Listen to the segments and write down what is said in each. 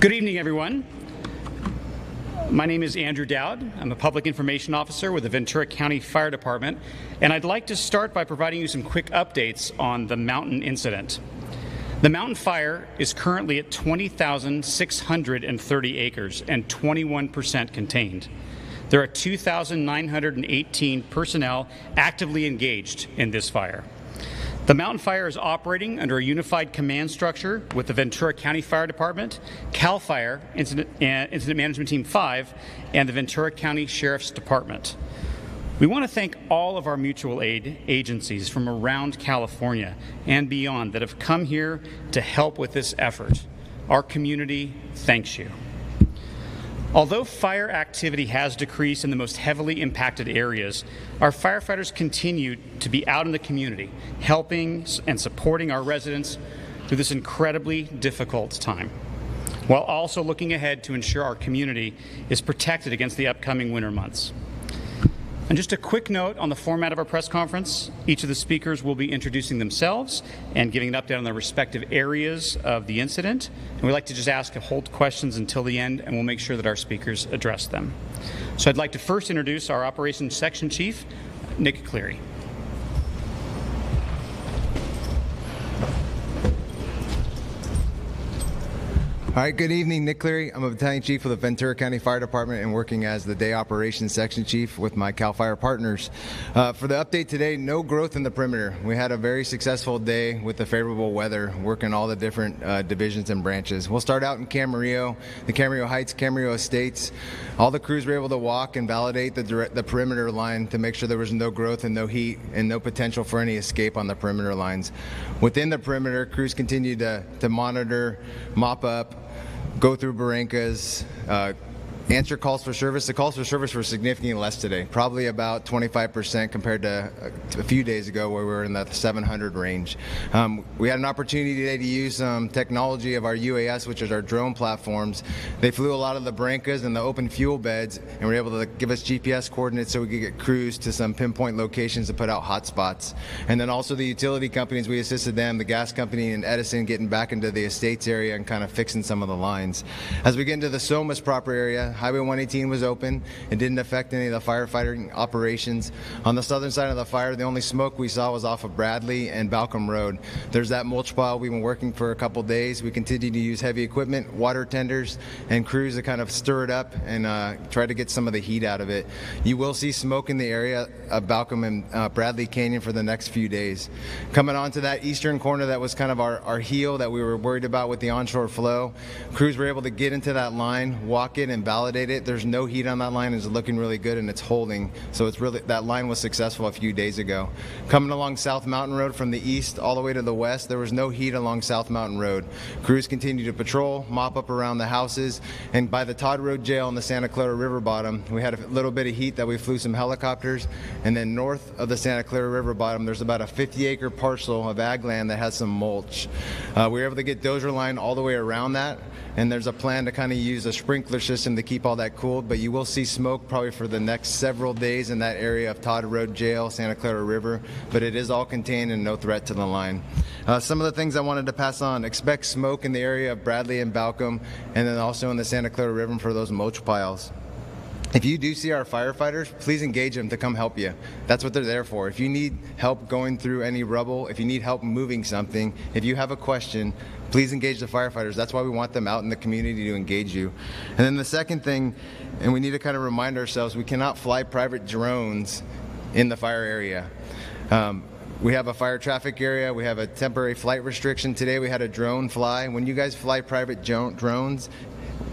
Good evening, everyone. My name is Andrew Dowd. I'm a public information officer with the Ventura County Fire Department, and I'd like to start by providing you some quick updates on the mountain incident. The mountain fire is currently at 20,630 acres and 21% contained. There are 2,918 personnel actively engaged in this fire. The mountain fire is operating under a unified command structure with the Ventura County Fire Department, CAL FIRE, Incident Management Team 5, and the Ventura County Sheriff's Department. We want to thank all of our mutual aid agencies from around California and beyond that have come here to help with this effort. Our community thanks you. Although fire activity has decreased in the most heavily impacted areas, our firefighters continue to be out in the community, helping and supporting our residents through this incredibly difficult time, while also looking ahead to ensure our community is protected against the upcoming winter months. And just a quick note on the format of our press conference. Each of the speakers will be introducing themselves and giving an update on their respective areas of the incident. And we'd like to just ask to hold questions until the end, and we'll make sure that our speakers address them. So I'd like to first introduce our Operations Section Chief, Nick Cleary. All right, good evening, Nick Cleary. I'm a Battalion Chief with the Ventura County Fire Department and working as the Day Operations Section Chief with my CAL FIRE partners. For the update today, no growth in the perimeter. We had a very successful day with the favorable weather, working all the different divisions and branches. We'll start out in Camarillo, the Camarillo Heights, Camarillo Estates. All the crews were able to walk and validate the perimeter line to make sure there was no growth and no heat and no potential for any escape on the perimeter lines. Within the perimeter, crews continued to monitor, mop up, go through barrancas, answer calls for service. The calls for service were significantly less today, probably about 25% compared to a few days ago where we were in the 700 range. We had an opportunity today to use some technology of our UAS, which is our drone platforms. They flew a lot of the barrancas and the open fuel beds and were able to give us GPS coordinates so we could get crews to some pinpoint locations to put out hot spots. And then also the utility companies, we assisted them, the gas company and Edison, getting back into the estates area and kind of fixing some of the lines. As we get into the Somas proper area, Highway 118 was open. It didn't affect any of the firefighting operations. On the southern side of the fire, the only smoke we saw was off of Bradley and Balcom Road. There's that mulch pile. We've been working for a couple days. We continue to use heavy equipment, water tenders, and crews to kind of stir it up and try to get some of the heat out of it. You will see smoke in the area of Balcom and Bradley Canyon for the next few days. Coming on to that eastern corner, that was kind of our heel that we were worried about with the onshore flow. Crews were able to get into that line, walk in and validate it. There's no heat on that line. It's looking really good and it's holding. So it's really, that line was successful a few days ago. Coming along South Mountain Road from the east all the way to the west, there was no heat along South Mountain Road. Crews continue to patrol, mop up around the houses, and by the Todd Road Jail in the Santa Clara River bottom, we had a little bit of heat that we flew some helicopters, and then north of the Santa Clara River bottom, there's about a 50-acre parcel of ag land that has some mulch. We were able to get dozer line all the way around that, and there's a plan to kind of use a sprinkler system to keep all that cooled, but you will see smoke probably for the next several days in that area of Todd Road Jail, Santa Clara River, but it is all contained and no threat to the line. Some of the things I wanted to pass on: expect smoke in the area of Bradley and Balcom, and then also in the Santa Clara River for those mulch piles. If you do see our firefighters, please engage them to come help you. That's what they're there for. If you need help going through any rubble, if you need help moving something, if you have a question, please engage the firefighters. That's why we want them out in the community to engage you. And then the second thing, and we need to kind of remind ourselves, we cannot fly private drones in the fire area. We have a fire traffic area. We have a temporary flight restriction. Today we had a drone fly. When you guys fly private drones,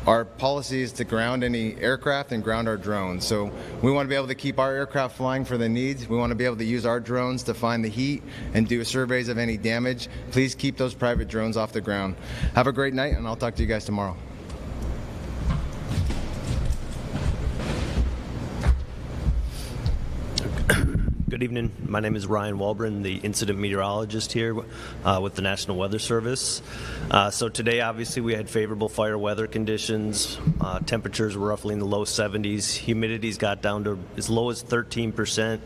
our policy is to ground any aircraft and ground our drones. So we want to be able to keep our aircraft flying for the needs. We want to be able to use our drones to find the heat and do surveys of any damage. Please keep those private drones off the ground. Have a great night, and I'll talk to you guys tomorrow. Good evening. My name is Ryan Walbrin, the incident meteorologist here with the National Weather Service. So today, obviously, we had favorable fire weather conditions. Temperatures were roughly in the low 70s. Humidity's got down to as low as 13%.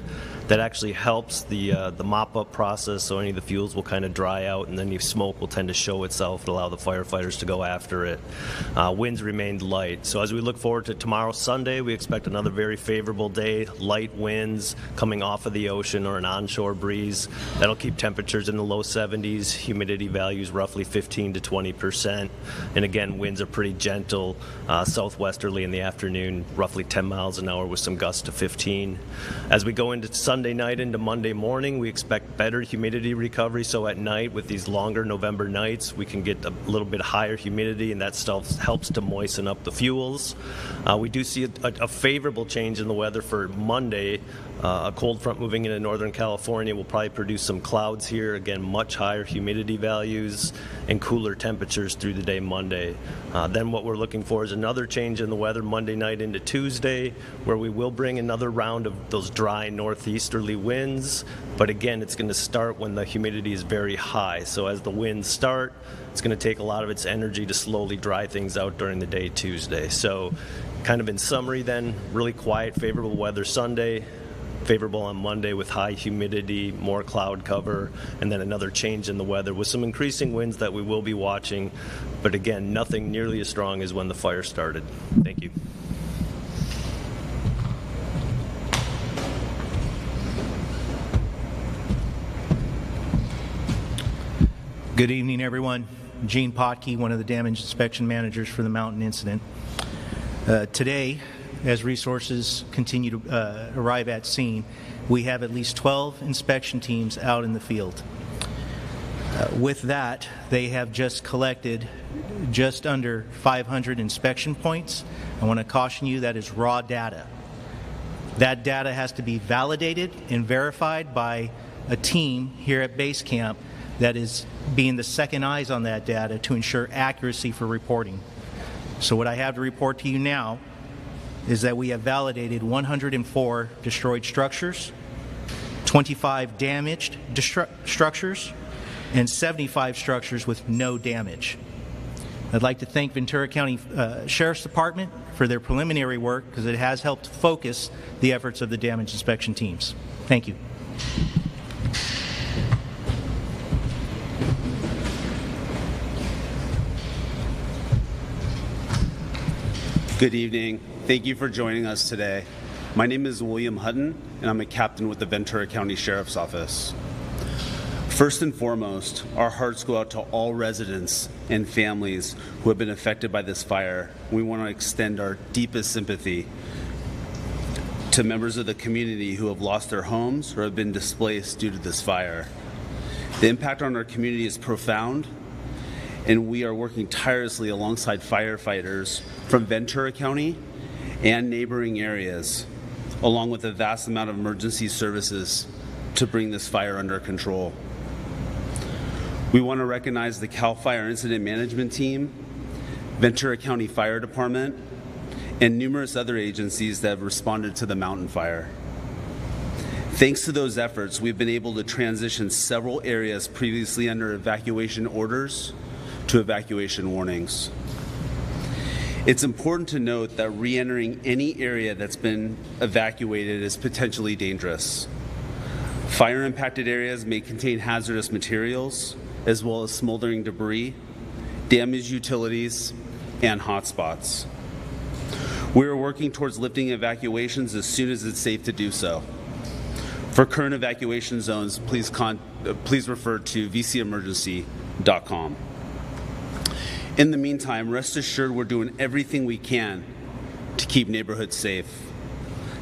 That actually helps the mop-up process, so any of the fuels will kind of dry out, and then the smoke will tend to show itself to allow the firefighters to go after it. Winds remained light. So as we look forward to tomorrow, Sunday, we expect another very favorable day. Light winds coming off of the ocean or an onshore breeze. That'll keep temperatures in the low 70s. Humidity values roughly 15 to 20%. And again, winds are pretty gentle, southwesterly in the afternoon, roughly 10 miles an hour with some gusts to 15. As we go into Sunday night into Monday morning, we expect better humidity recovery. So at night, with these longer November nights, we can get a little bit higher humidity, and that stuff helps to moisten up the fuels. We do see a favorable change in the weather for Monday. A cold front moving into Northern California will probably produce some clouds here. Again, much higher humidity values and cooler temperatures through the day Monday. Then what we're looking for is another change in the weather Monday night into Tuesday, where we will bring another round of those dry northeasterly winds. But again, it's going to start when the humidity is very high. So as the winds start, it's going to take a lot of its energy to slowly dry things out during the day Tuesday. So kind of in summary then, really quiet, favorable weather Sunday, favorable on Monday with high humidity, more cloud cover, and then another change in the weather with some increasing winds that we will be watching. But again, nothing nearly as strong as when the fire started. Thank you. Good evening, everyone. Gene Potke, one of the damage inspection managers for the mountain incident. Today, as resources continue to arrive at scene, we have at least 12 inspection teams out in the field. With that, they have just collected just under 500 inspection points. I want to caution you that is raw data. That data has to be validated and verified by a team here at base camp that is being the second eyes on that data to ensure accuracy for reporting. So what I have to report to you now is that we have validated 104 destroyed structures, 25 damaged structures, and 75 structures with no damage. I'd like to thank Ventura County Sheriff's Department for their preliminary work, because it has helped focus the efforts of the damage inspection teams. Thank you. Good evening. Thank you for joining us today. My name is William Hutton, and I'm a captain with the Ventura County Sheriff's Office. First and foremost, our hearts go out to all residents and families who have been affected by this fire. We want to extend our deepest sympathy to members of the community who have lost their homes or have been displaced due to this fire. The impact on our community is profound, and we are working tirelessly alongside firefighters from Ventura County and neighboring areas, along with a vast amount of emergency services to bring this fire under control. We want to recognize the CAL FIRE Incident Management Team, Ventura County Fire Department, and numerous other agencies that have responded to the mountain fire. Thanks to those efforts, we've been able to transition several areas previously under evacuation orders to evacuation warnings. It's important to note that re-entering any area that's been evacuated is potentially dangerous. Fire-impacted areas may contain hazardous materials, as well as smoldering debris, damaged utilities, and hotspots. We are working towards lifting evacuations as soon as it's safe to do so. For current evacuation zones, please refer to vcemergency.com. In the meantime, rest assured we're doing everything we can to keep neighborhoods safe.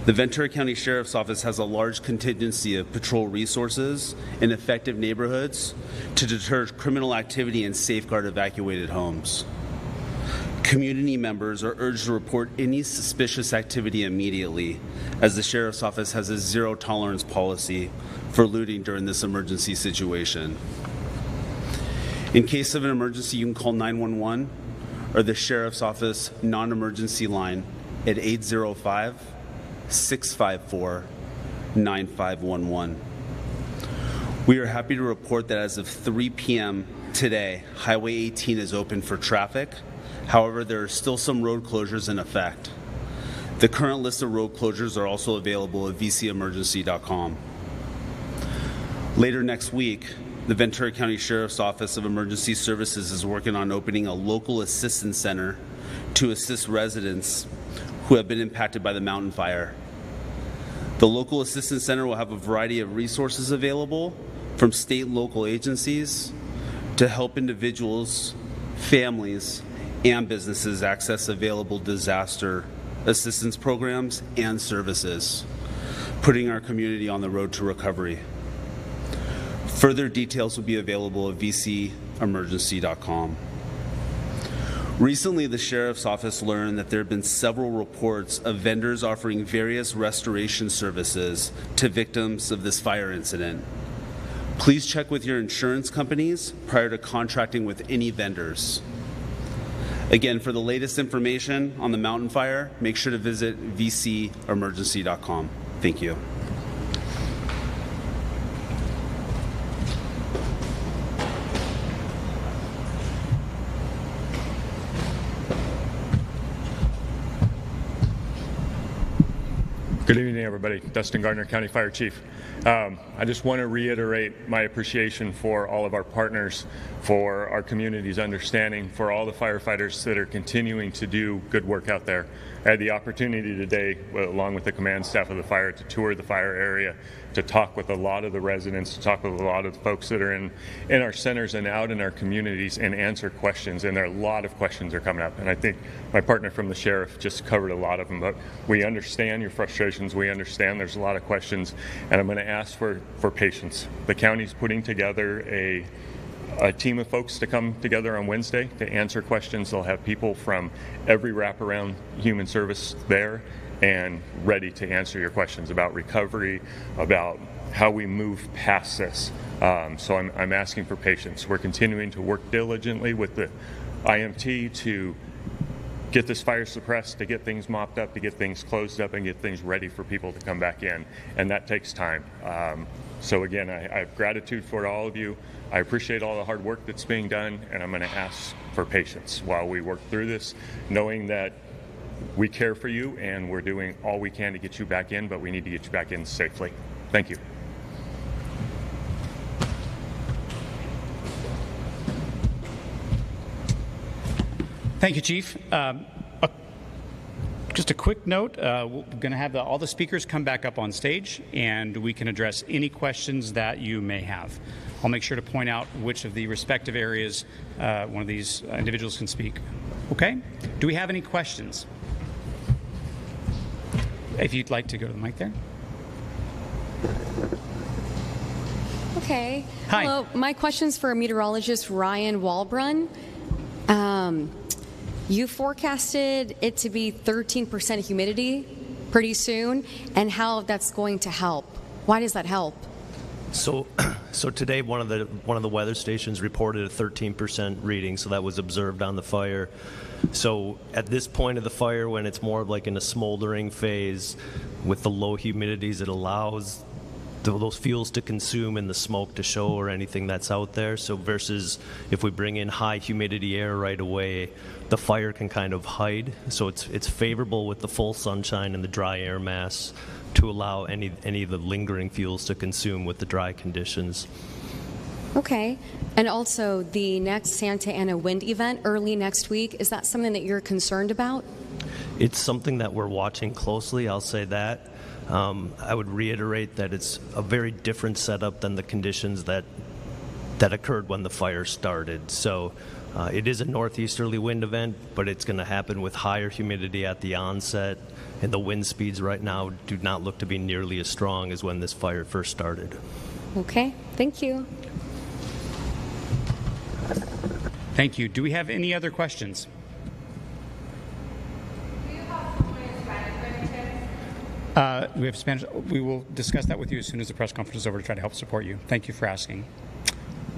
The Ventura County Sheriff's Office has a large contingency of patrol resources in effective neighborhoods to deter criminal activity and safeguard evacuated homes. Community members are urged to report any suspicious activity immediately, as the Sheriff's Office has a zero-tolerance policy for looting during this emergency situation. In case of an emergency, you can call 911 or the Sheriff's Office non-emergency line at 805-654-0000. 9511. We are happy to report that as of 3 p.m. today, Highway 18 is open for traffic. However, there are still some road closures in effect. The current list of road closures are also available at vcemergency.com. Later next week, the Ventura County Sheriff's Office of Emergency Services is working on opening a local assistance center to assist residents who have been impacted by the mountain fire. The local assistance center will have a variety of resources available from state and local agencies to help individuals, families, and businesses access available disaster assistance programs and services, putting our community on the road to recovery. Further details will be available at vcemergency.com. Recently, the Sheriff's Office learned that there have been several reports of vendors offering various restoration services to victims of this fire incident. Please check with your insurance companies prior to contracting with any vendors. Again, for the latest information on the mountain fire, make sure to visit vcemergency.com. Thank you. Good evening, everybody. Dustin Gardner, County Fire Chief. I just want to reiterate my appreciation for all of our partners, for our community's understanding, for all the firefighters that are continuing to do good work out there. I had the opportunity today, along with the command staff of the fire, to tour the fire area, to talk with a lot of the residents, to talk with a lot of the folks that are in our centers and out in our communities and answer questions. And there are a lot of questions that are coming up. And I think my partner from the sheriff just covered a lot of them. But we understand your frustrations. We understand there's a lot of questions. And I'm going to ask for patience. The county's putting together a team of folks to come together on Wednesday to answer questions. They'll have people from every wraparound human service there and ready to answer your questions about recovery, about how we move past this. So I'm asking for patience. We're continuing to work diligently with the IMT to get this fire suppressed, to get things mopped up, to get things closed up, and get things ready for people to come back in. And that takes time. So again, I have gratitude for all of you. I appreciate all the hard work that's being done, and I'm going to ask for patience while we work through this, knowing that we care for you and we're doing all we can to get you back in, but we need to get you back in safely. Thank you. Thank you, Chief. Just a quick note, we're going to have all the speakers come back up on stage, and we can address any questions that you may have. I'll make sure to point out which of the respective areas one of these individuals can speak. Okay? Do we have any questions? If you'd like to go to the mic there. Okay. Hi. Hello. My question's for meteorologist Ryan Walbrun. You forecasted it to be 13% humidity pretty soon, and how that's going to help. Why does that help? So today one of the weather stations reported a 13% reading, so that was observed on the fire. So at this point of the fire, when it's more of like in a smoldering phase with the low humidities, it allows those fuels to consume and the smoke to show or anything that's out there. So versus if we bring in high humidity air right away, the fire can kind of hide. So it's favorable with the full sunshine and the dry air mass to allow any of the lingering fuels to consume with the dry conditions. Okay. And also the next Santa Ana wind event early next week, is that something that you're concerned about? It's something that we're watching closely, I'll say that. I would reiterate that it's a very different setup than the conditions that occurred when the fire started. So it is a northeasterly wind event, but it's going to happen with higher humidity at the onset, and the wind speeds right now do not look to be nearly as strong as when this fire first started. Okay, thank you. Thank you. Do we have any other questions? We have Spanish. We will discuss that with you as soon as the press conference is over to try to help support you. Thank you for asking.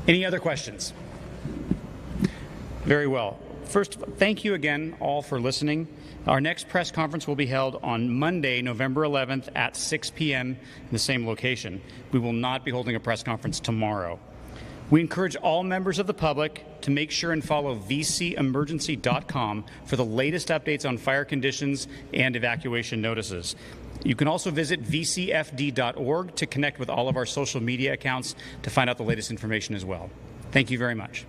Any other questions? Very well. first, thank you again all for listening. Our next press conference will be held on Monday, November 11th at 6 p.m. in the same location. We will not be holding a press conference tomorrow. We encourage all members of the public to make sure and follow vcemergency.com for the latest updates on fire conditions and evacuation notices. You can also visit vcfd.org to connect with all of our social media accounts to find out the latest information as well. Thank you very much.